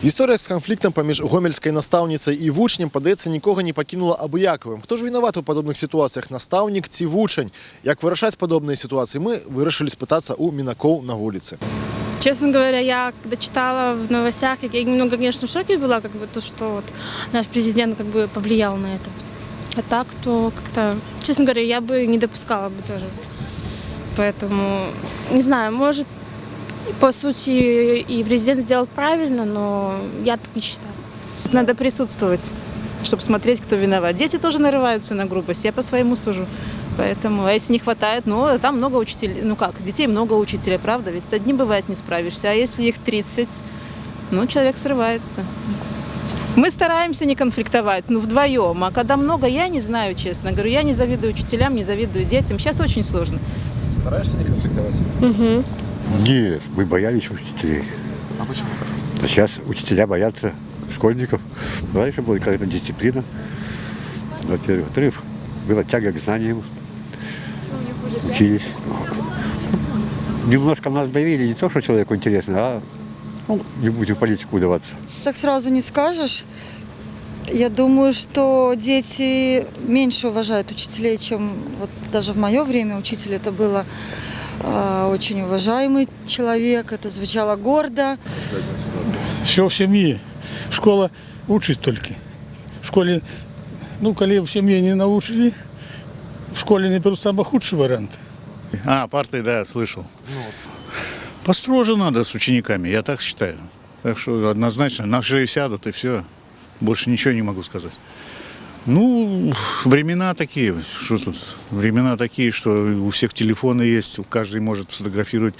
Гісторія з канфліктам паміж гомельською настаўніцай і вучнем, падаецца, нікога не пакінула абыякавым. Хто ж вінаваты ў падобных сітуацыях, настаўнік ці вучань? Як вырашаць падобныя ситуации, мы вырашылі спытацца у мінакоў на вуліцы. Честно говоря, я когда читала в новостях, я немного, конечно, в шоке была, то, что вот наш президент повлиял на это. А так, то как-то, честно говоря, я бы не допускала бы тоже. Поэтому, не знаю, может, по сути, и президент сделал правильно, но я так не считаю. Надо присутствовать, чтобы смотреть, кто виноват. Дети тоже нарываются на грубость, я по-своему сужу. Поэтому, а если не хватает, там много учителей, детей много учителей, правда? Ведь с одним бывает не справишься, а если их 30, человек срывается. Мы стараемся не конфликтовать, вдвоем, а когда много, я не знаю, честно говорю, я не завидую учителям, не завидую детям, сейчас очень сложно. Стараешься не конфликтовать? Угу. Нет, мы боялись учителей. А почему? А сейчас учителя боятся школьников. Раньше была какая-то дисциплина. Во-первых. Во-вторых, была тяга к знаниям. Учились. Немножко нас давили, не то, что человеку интересно, а не будем в политику удаваться. Так сразу не скажешь. Я думаю, что дети меньше уважают учителей, чем даже в мое время учитель это было очень уважаемый человек, это звучало гордо. Все в семье. Школа учит только. В школе, коли в семье не научили, в школе не берут самый худший вариант. Парты, да, слышал. Построже надо с учениками, я так считаю. Так что однозначно, на шею сядут и все. Больше ничего не могу сказать. Времена такие, что тут? Времена такие, что у всех телефоны есть, каждый может сфотографировать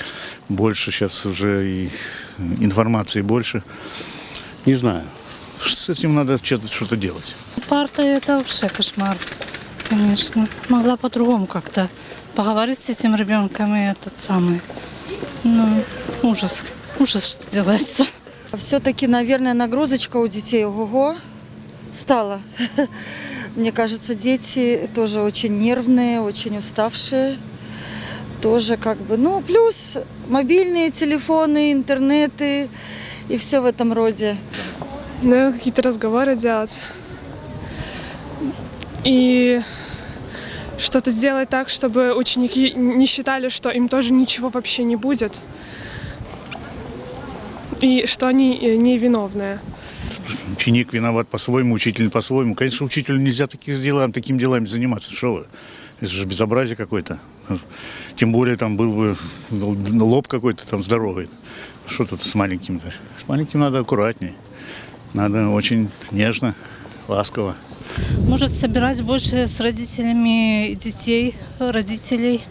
больше, сейчас уже и информации больше. Не знаю, с этим надо что-то делать. Парта – это вообще кошмар, конечно. Могла по-другому как-то поговорить с этим ребенком и ужас, что делается. Все-таки, наверное, нагрузочка у детей ого-го стала. Мне кажется, дети тоже очень нервные, очень уставшие. Тоже плюс мобильные телефоны, интернеты и все в этом роде. Наверное, какие-то разговоры делать. И что-то сделать так, чтобы ученики не считали, что им тоже ничего вообще не будет. И что они не виновные. Ученик виноват по-своему, учитель по-своему. Конечно, учителю нельзя такими делами заниматься. Что вы? Это же безобразие какое-то. Тем более там был бы лоб какой-то там здоровый. Что тут с маленьким-то? С маленьким надо аккуратнее. Надо очень нежно, ласково. Может, собирать больше с родителями детей, родителей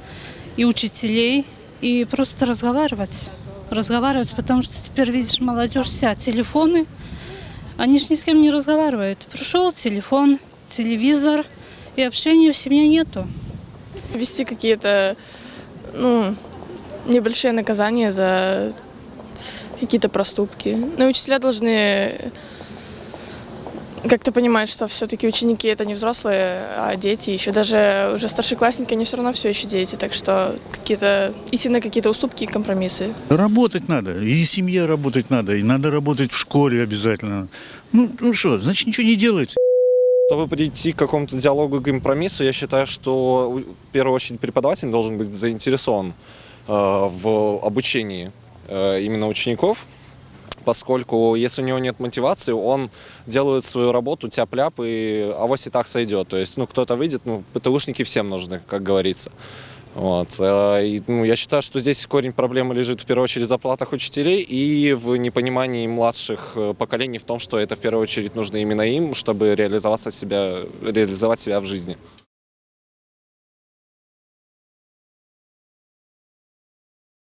и учителей. И просто разговаривать, потому что теперь, видишь, молодежь вся, телефоны. Они ж ни с кем не разговаривают. Пришел телефон, телевизор, и общения в семье нету. Вести какие-то, небольшие наказания за какие-то проступки. Но учителя должны как-то понимать, что все-таки ученики это не взрослые, а дети. Еще даже уже старшеклассники, они все равно все еще дети. Так что идти на какие-то уступки и компромиссы. Работать надо, и семье работать надо, и надо работать в школе обязательно. Что, значит, ничего не делается. Чтобы прийти к какому-то диалогу и компромиссу, я считаю, что в первую очередь преподаватель должен быть заинтересован в обучении именно учеников, поскольку если у него нет мотивации, он делает свою работу тяп-ляп и авось и так сойдет. То есть, кто-то выйдет, ПТУшники всем нужны, как говорится. Я считаю, что здесь корень проблемы лежит в первую очередь в зарплатах учителей и в непонимании младших поколений в том, что это в первую очередь нужно именно им, чтобы реализовать себя в жизни.